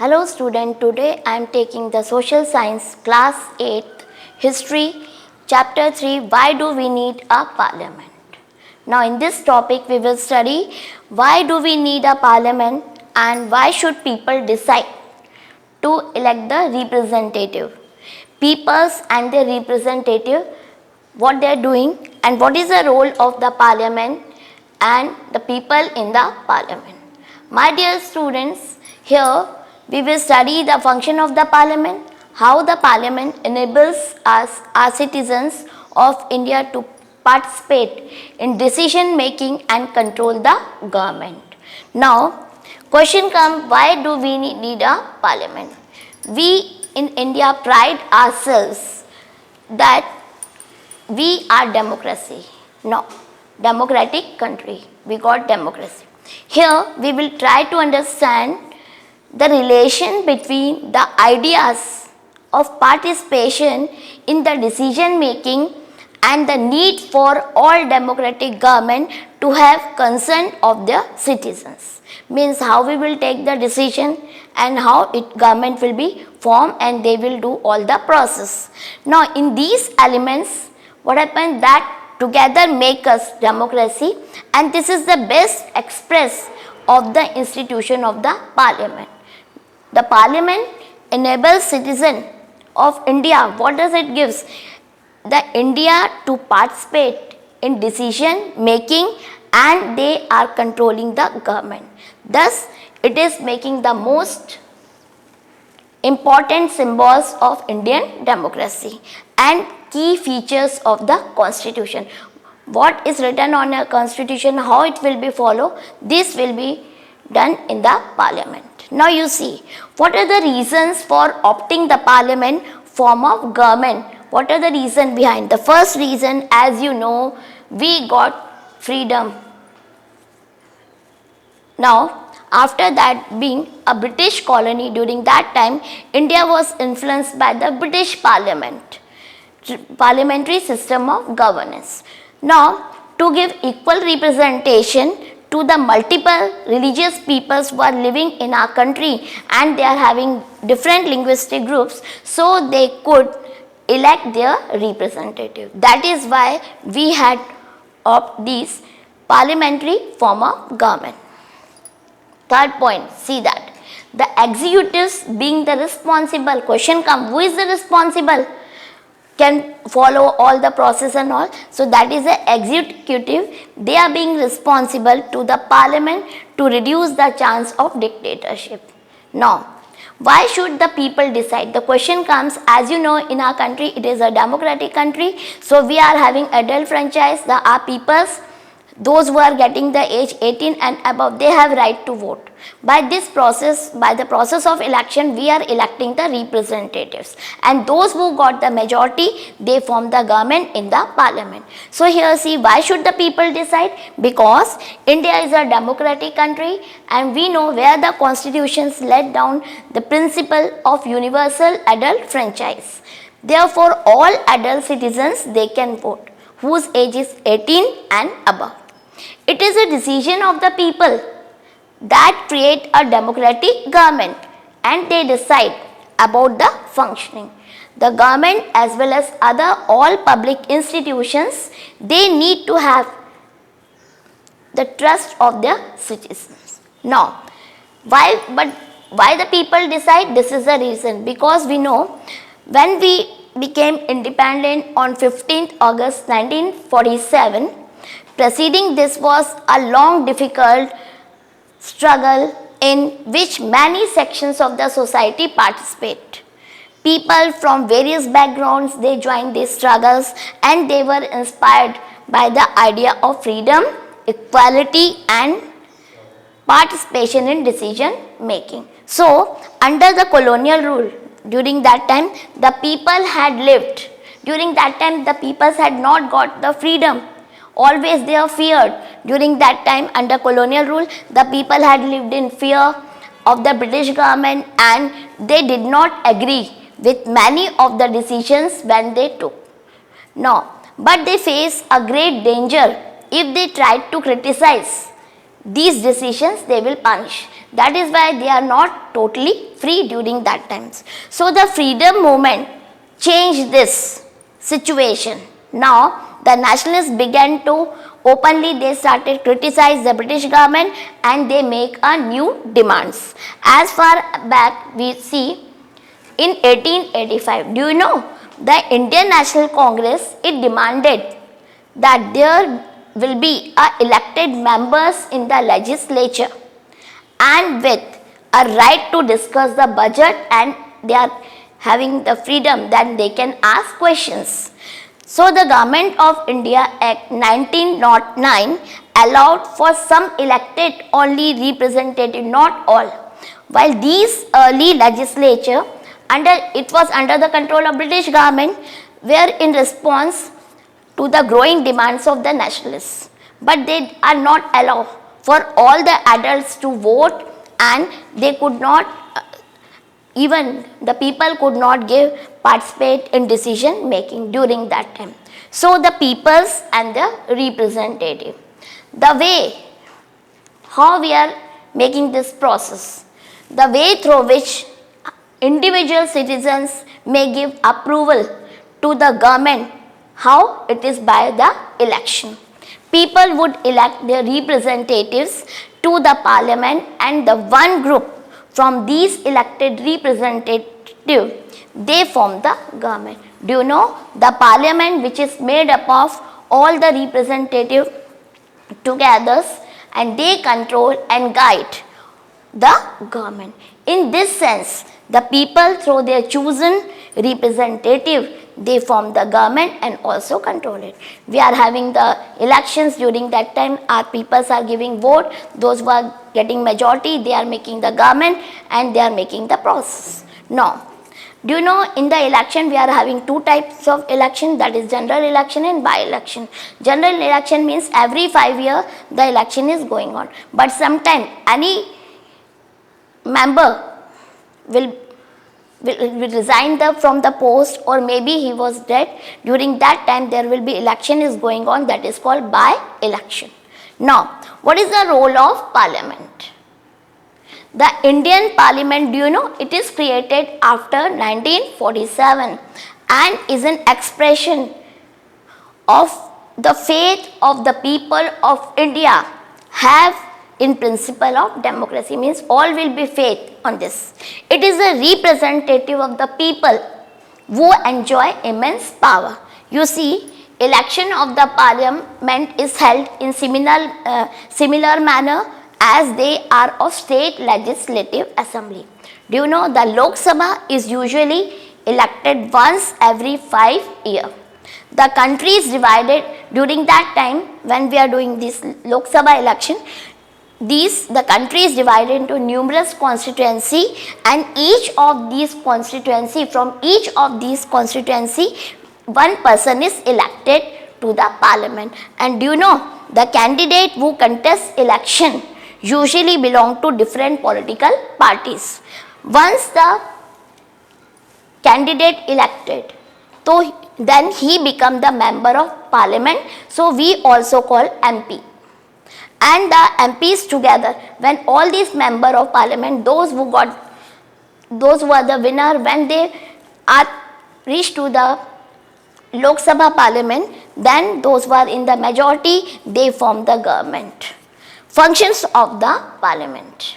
Hello student, today I am taking the social science class 8 history chapter 3 why do we need a parliament. Now in this topic we will study why do we need a parliament and why should people decide to elect the representative. Peoples and their representative, what they are doing and what is the role of the parliament and the people in the parliament. My dear students, here we will study the function of the parliament, how the parliament enables us, our citizens of India to participate in decision making and control the government. Now, question comes, why do we need a parliament? We in India pride ourselves that we are democracy. No, democratic country. We got democracy. Here we will try to understand the relation between the ideas of participation in the decision making and the need for all democratic government to have concern of their citizens. Means how we will take the decision and how government will be formed and they will do all the process. Now in these elements, what happens that together make us democracy, and this is the best express of the institution of the parliament. The parliament enables citizen of India, what does it gives? The India to participate in decision making and they are controlling the government. Thus, it is making the most important symbols of Indian democracy and key features of the constitution. What is written on a constitution, how it will be followed, this will be done in the parliament. Now you see, what are the reasons for opting the parliament form of government? What are the reasons behind? The first reason, as you know, we got freedom. Now, after that being a British colony, during that time, India was influenced by the British parliament, parliamentary system of governance. Now, to give equal representation to the multiple religious peoples who are living in our country and they are having different linguistic groups, so they could elect their representative. That is why we had these parliamentary form of government. Third point, see that the executives being the responsible, question come, who is the responsible? Can follow all the process and all. So that is the executive. They are being responsible to the parliament to reduce the chance of dictatorship. Now, why should the people decide? The question comes, as you know, in our country, it is a democratic country. So we are having adult franchise. Our peoples, those who are getting the age 18 and above, they have right to vote. By this process, by the process of election, we are electing the representatives. And those who got the majority, they form the government in the parliament. So here see, why should the people decide? Because India is a democratic country and we know where the constitutions laid down the principle of universal adult franchise. Therefore, all adult citizens, they can vote, whose age is 18 and above. It is a decision of the people that create a democratic government and they decide about the functioning. The government as well as other all public institutions, they need to have the trust of their citizens. Now, why the people decide? This is the reason, because we know when we became independent on 15th August 1947, preceding this was a long difficult struggle in which many sections of the society participate. People from various backgrounds, they joined these struggles and they were inspired by the idea of freedom, equality and participation in decision making. So, under the colonial rule, during that time, the people had lived. During that time, the peoples had not got the freedom. Always they are feared. During that time, under colonial rule, the people had lived in fear of the British government and they did not agree with many of the decisions when they took. No, but they face a great danger if they tried to criticize these decisions they will punish. That is why they are not totally free during that times. So the freedom movement changed this situation. Now the nationalists began to openly, they started criticize the British government and they make a new demands. As far back we see in 1885, do you know the Indian National Congress, it demanded that there will be elected members in the legislature and with a right to discuss the budget, and they are having the freedom that they can ask questions. So the Government of India Act 1909 allowed for some elected only representative, not all. While these early legislature it was under the control of British government, were in response to the growing demands of the nationalists. But they are not allowed for all the adults to vote, and they could not, even the people could not participate in decision making during that time. So the peoples and the representative, the way how we are making this process, the way through which individual citizens may give approval to the government, how it is by the election. People would elect their representatives to the parliament, and the one group from these elected representatives, they form the government. Do you know the parliament, which is made up of all the representatives together, and they control and guide the government. In this sense, the people through their chosen representative, they form the government and also control it. We are having the elections during that time, our peoples are giving vote, those who are getting majority, they are making the government and they are making the process. Now, do you know in the election we are having two types of election, that is general election and by-election. General election means every 5 years the election is going on, but sometime any member will resign from the post, or maybe he was dead. During that time there will be election is going on, that is called by-election. Now, what is the role of parliament? The Indian parliament, do you know, it is created after 1947 and is an expression of the faith of the people of India have in principle of democracy, means all will be faith on this. It is a representative of the people who enjoy immense power. You see, election of the parliament is held in similar manner as they are of state legislative assembly. Do you know the Lok Sabha is usually elected once every 5 years. The country is divided during that time when we are doing this Lok Sabha election. The country is divided into numerous constituency, and each of these constituency, from each of these constituency, one person is elected to the parliament. And do you know the candidate who contests election usually belong to different political parties. Once the candidate elected, so then he become the member of parliament, so we also call MP. And the MPs together, when all these member of parliament, those who are the winner, when they are reached to the Lok Sabha parliament, then those who are in the majority, they form the government. Functions of the parliament.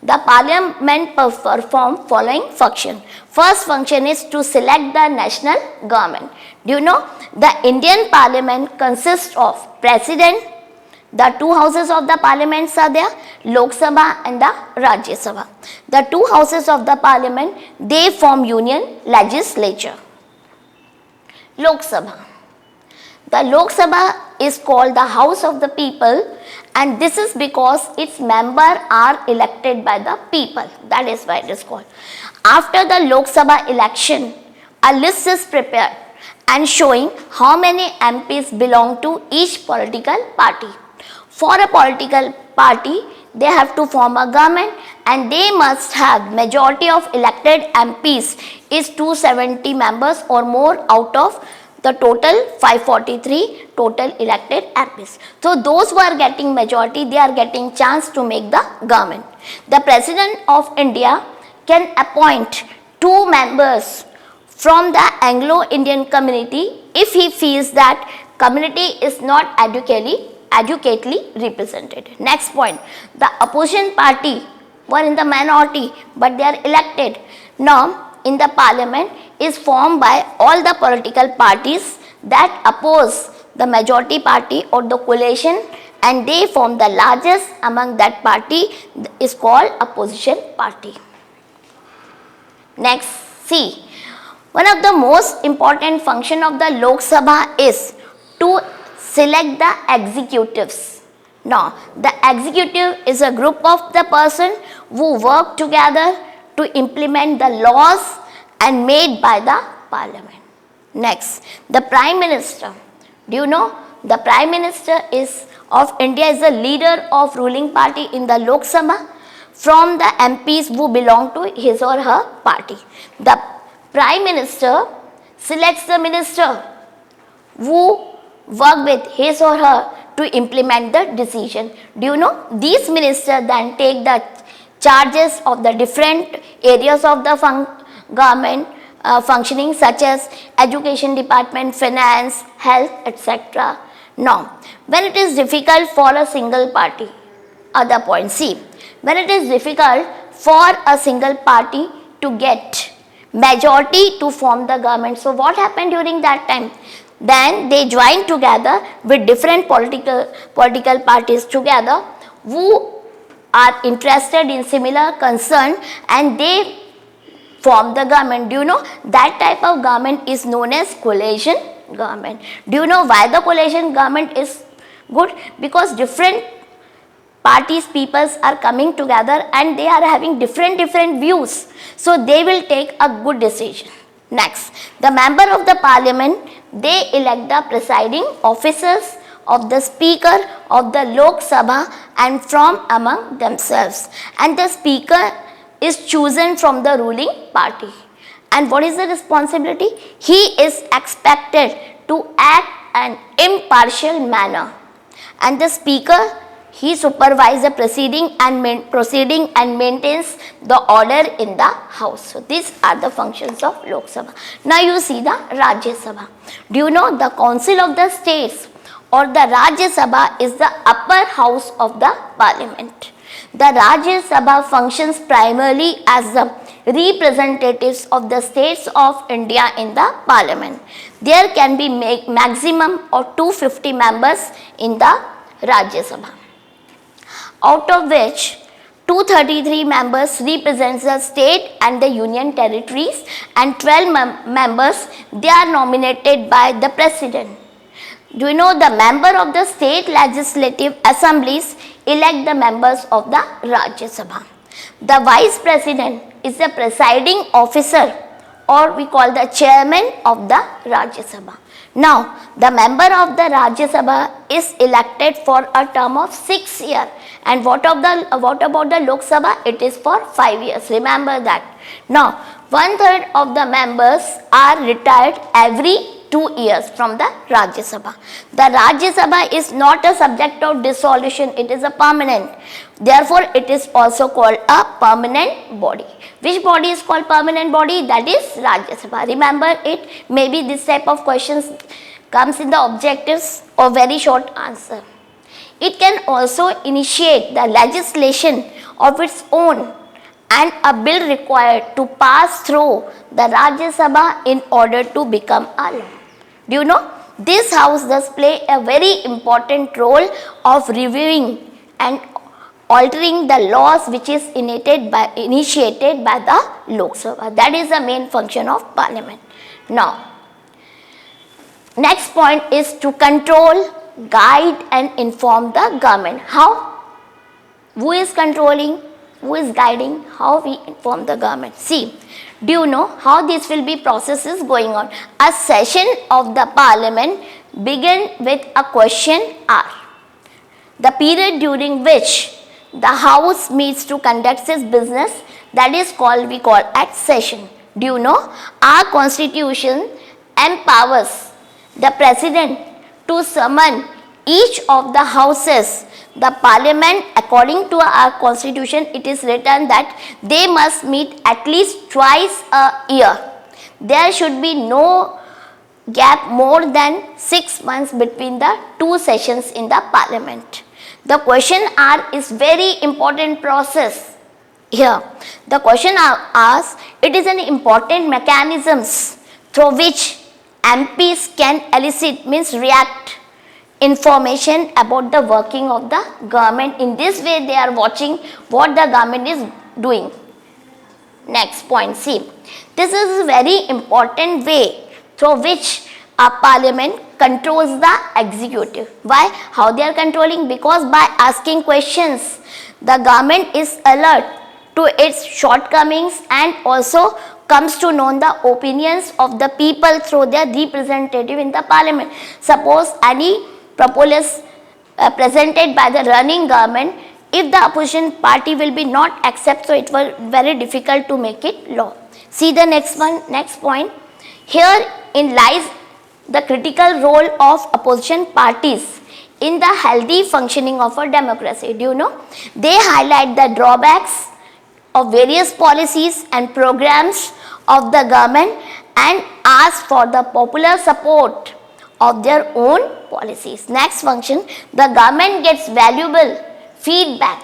The parliament perform following function. First function is to select the national government. Do you know the Indian parliament consists of president, the two houses of the parliaments are there, Lok Sabha and the Rajya Sabha. The two houses of the parliament, they form union legislature. Lok Sabha. The Lok Sabha is called the House of the People, and this is because its members are elected by the people. That is why it is called. After the Lok Sabha election, a list is prepared and showing how many MPs belong to each political party. For a political party, they have to form a government and they must have majority of elected MPs is 270 members or more out of the total 543 total elected MPs. So those who are getting majority, they are getting chance to make the government. The President of India can appoint 2 members from the Anglo-Indian community if he feels that community is not adequately represented. Next point, the opposition party were in the minority but they are elected. Now in the parliament is formed by all the political parties that oppose the majority party or the coalition, and they form the largest among that party is called opposition party. Next, see, one of the most important function of the Lok Sabha is to select the executives. Now, the executive is a group of the person who work together to implement the laws and made by the parliament. Next, the Prime Minister. Do you know the Prime Minister of India is the leader of ruling party in the Lok Sabha from the MPs who belong to his or her party. The Prime Minister selects the minister who work with his or her to implement the decision. Do you know these ministers then take the charges of the different areas of the government functioning, such as education department, finance, health, etc. Now, when it is difficult for a single party, other point, see, when it is difficult for a single party to get majority to form the government, so what happened during that time? Then they joined together with different political parties together who are interested in similar concern, and they form the government. Do you know that type of government is known as coalition government? Do you know why the coalition government is good? Because different parties, peoples are coming together and they are having different views, so they will take a good decision. Next, the member of the parliament, they elect the presiding officers of the speaker of the Lok Sabha and from among themselves, and the speaker is chosen from the ruling party. And what is the responsibility? He is expected to act an impartial manner, and the speaker, he supervises the proceeding and maintains the order in the house. So these are the functions of Lok Sabha. Now you see the Rajya Sabha. Do you know the Council of the States or the Rajya Sabha is the upper house of the parliament. The Rajya Sabha functions primarily as the representatives of the states of India in the parliament. There can be maximum of 250 members in the Rajya Sabha, out of which 233 members represents the state and the union territories, and 12 members, they are nominated by the president. Do you know the member of the state legislative assemblies elect the members of the Rajya Sabha? The vice president is the presiding officer, or we call the chairman of the Rajya Sabha. Now, the member of the Rajya Sabha is elected for a term of 6 years, and what about the Lok Sabha? It is for 5 years. Remember that. Now, 1/3 of the members are retired every 2 years from the Rajya Sabha. The Rajya Sabha is not a subject of dissolution, it is a permanent. Therefore, it is also called a permanent body. Which body is called permanent body? That is Rajya Sabha. Remember it. Maybe this type of questions comes in the objectives or very short answer. It can also initiate the legislation of its own, and a bill required to pass through the Rajya Sabha in order to become a law. Do you know? This house does play a very important role of reviewing and altering the laws which is initiated by the Lok Sabha. That is the main function of parliament. Now, next point is to control, guide and inform the government. How? Who is controlling? Who is guiding? How we inform the government? See, do you know how this will be processes going on? A session of the parliament begin with a question hour, the period during which the house meets to conduct its business, that is we call at session. Do you know our constitution empowers the president to summon each of the houses. The parliament, according to our constitution, it is written that they must meet at least twice a year. There should be no gap more than 6 months between the two sessions in the parliament. The question hour is very important process. Here, the question asks, it is an important mechanisms through which MPs can elicit, means react, information about the working of the government. In this way, they are watching what the government is doing. Next point, see. This is a very important way through which a parliament controls the executive. Why? How they are controlling? Because by asking questions, the government is alert to its shortcomings and also comes to know the opinions of the people through their representative in the parliament. Suppose any proposal presented by the running government, if the opposition party will be not accept, so it will very difficult to make it law. See the next one, next point. Here in lies the critical role of opposition parties in the healthy functioning of a democracy. Do you know? They highlight the drawbacks of various policies and programs of the government and ask for the popular support of their own policies. Next function, the government gets valuable feedback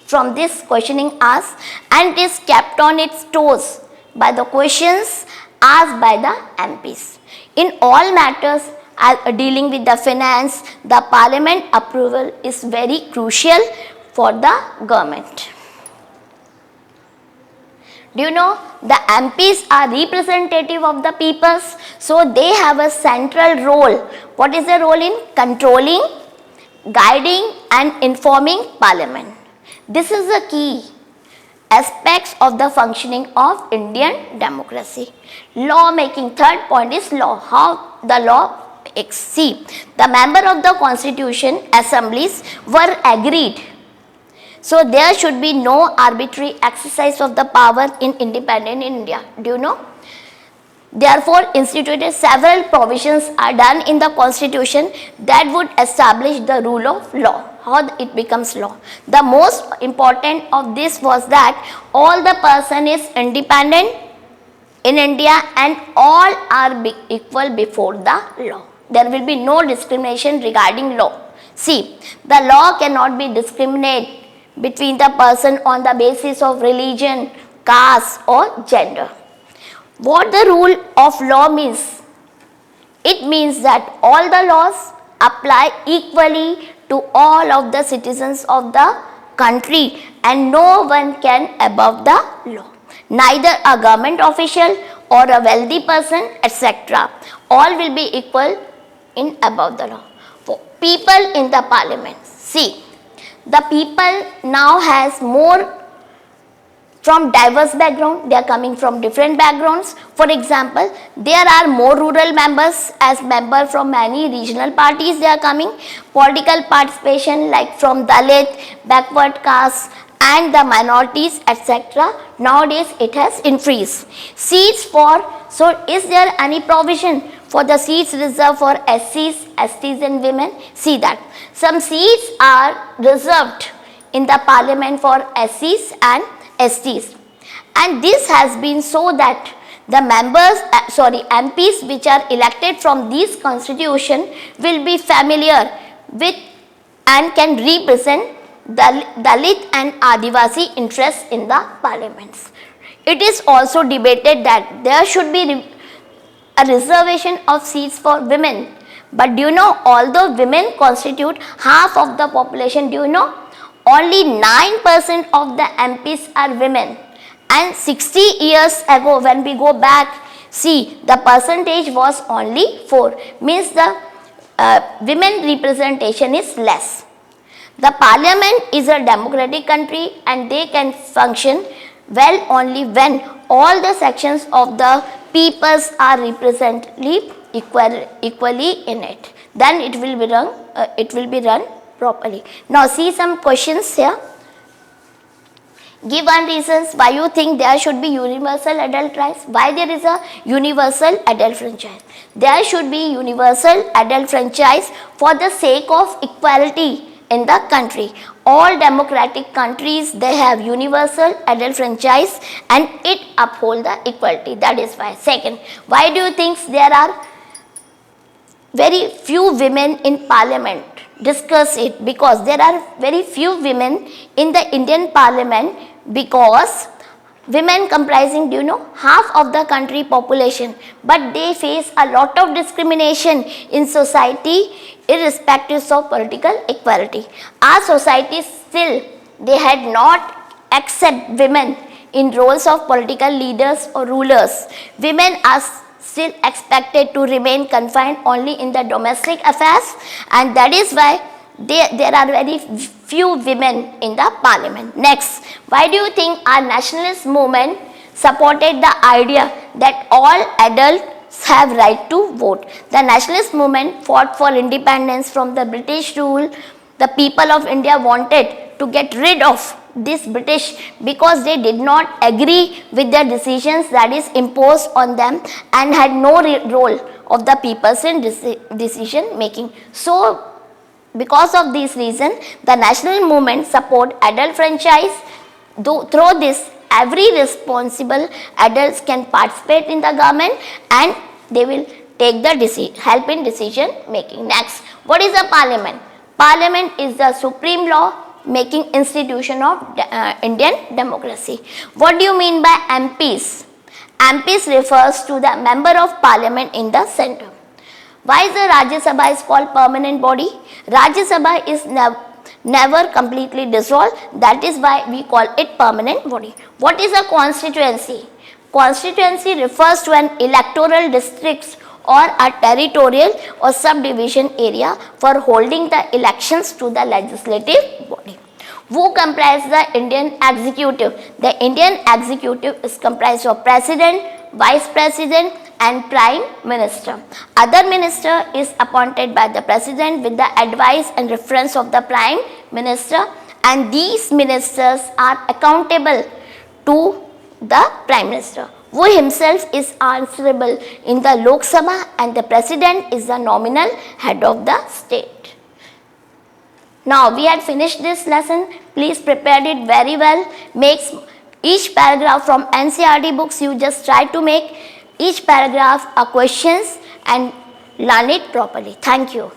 from this questioning asked and is kept on its toes by the questions asked by the MPs. In all matters dealing with the finance, the parliament approval is very crucial for the government. Do you know the MPs are representative of the peoples, so they have a central role. What is their role in? Controlling, guiding and informing parliament. This is the key aspects of the functioning of Indian democracy. Law making, third point is law. How the law makes. See, the member of the constitution assemblies were agreed. So there should be no arbitrary exercise of the power in independent India. Do you know? Therefore, instituted several provisions are done in the constitution that would establish the rule of law. How it becomes law. The most important of this was that all the person is independent in India and all are equal before the law. There will be no discrimination regarding law. See, the law cannot be discriminate between the person on the basis of religion, caste or gender. What the rule of law means? It means that all the laws apply equally to all of the citizens of the country and no one can above the law. Neither a government official or a wealthy person, etc. All will be equal in above the law. For people in the parliament, see, the people now has more from diverse background. They are coming from different backgrounds. For example, there are more rural members as members from many regional parties they are coming. Political participation like from Dalit, backward caste and the minorities, etc. Nowadays it has increased. Seats for, so is there any provision for the seats reserved for SCs, STs and women? See that. Some seats are reserved in the parliament for SCs and STs, and this has been so that the members, MPs which are elected from this constitution will be familiar with and can represent the Dalit and Adivasi interests in the parliaments. It is also debated that there should be a reservation of seats for women. But do you know, although women constitute half of the population, do you know, only 9% of the MPs are women. And 60 years ago, when we go back, see, the percentage was only 4. Means the women representation is less. The parliament is a democratic country and they can function well only when all the sections of the peoples are represented equally in it. Then it will be run properly. Now see some questions here. Give one reasons why you think there should be universal adult rights. Why there is a universal adult franchise? There should be universal adult franchise for the sake of equality in the country. All democratic countries, they have universal adult franchise and it uphold the equality. That is why. Second, why do you think there are very few women in parliament? Discuss it. Because there are very few women in the Indian parliament, because women comprising, do you know, half of the country population, but they face a lot of discrimination in society irrespective of political equality. Our society still, they had not accept women in roles of political leaders or rulers. Women are still expected to remain confined only in the domestic affairs, and that is why there are very few women in the parliament. Next, why do you think our nationalist movement supported the idea that all adults have right to vote? The nationalist movement fought for independence from the British rule. The people of India wanted to get rid of this British because they did not agree with the decisions that is imposed on them and had no role of the people's in decision making. So because of this reason, the national movement support adult franchise. Through this, every responsible adults can participate in the government and they will take the help in decision making. Next, what is a parliament? Parliament is the supreme law making institution of Indian democracy. What do you mean by MPs? MPs refers to the member of parliament in the center. Why is the Rajya Sabha is called permanent body? Rajya Sabha is never completely dissolved. That is why we call it permanent body. What is a constituency? Constituency refers to an electoral districts or a territorial or subdivision area for holding the elections to the legislative body. Who comprise the Indian executive? The Indian executive is comprised of president, vice president and prime minister. Other minister is appointed by the president with the advice and reference of the prime minister, and these ministers are accountable to the prime minister, who himself is answerable in the Lok Sabha, and the president is the nominal head of the state. Now we had finished this lesson. Please prepare it very well. Make each paragraph from NCERT books. You just try to make each paragraph a questions and learn it properly. Thank you.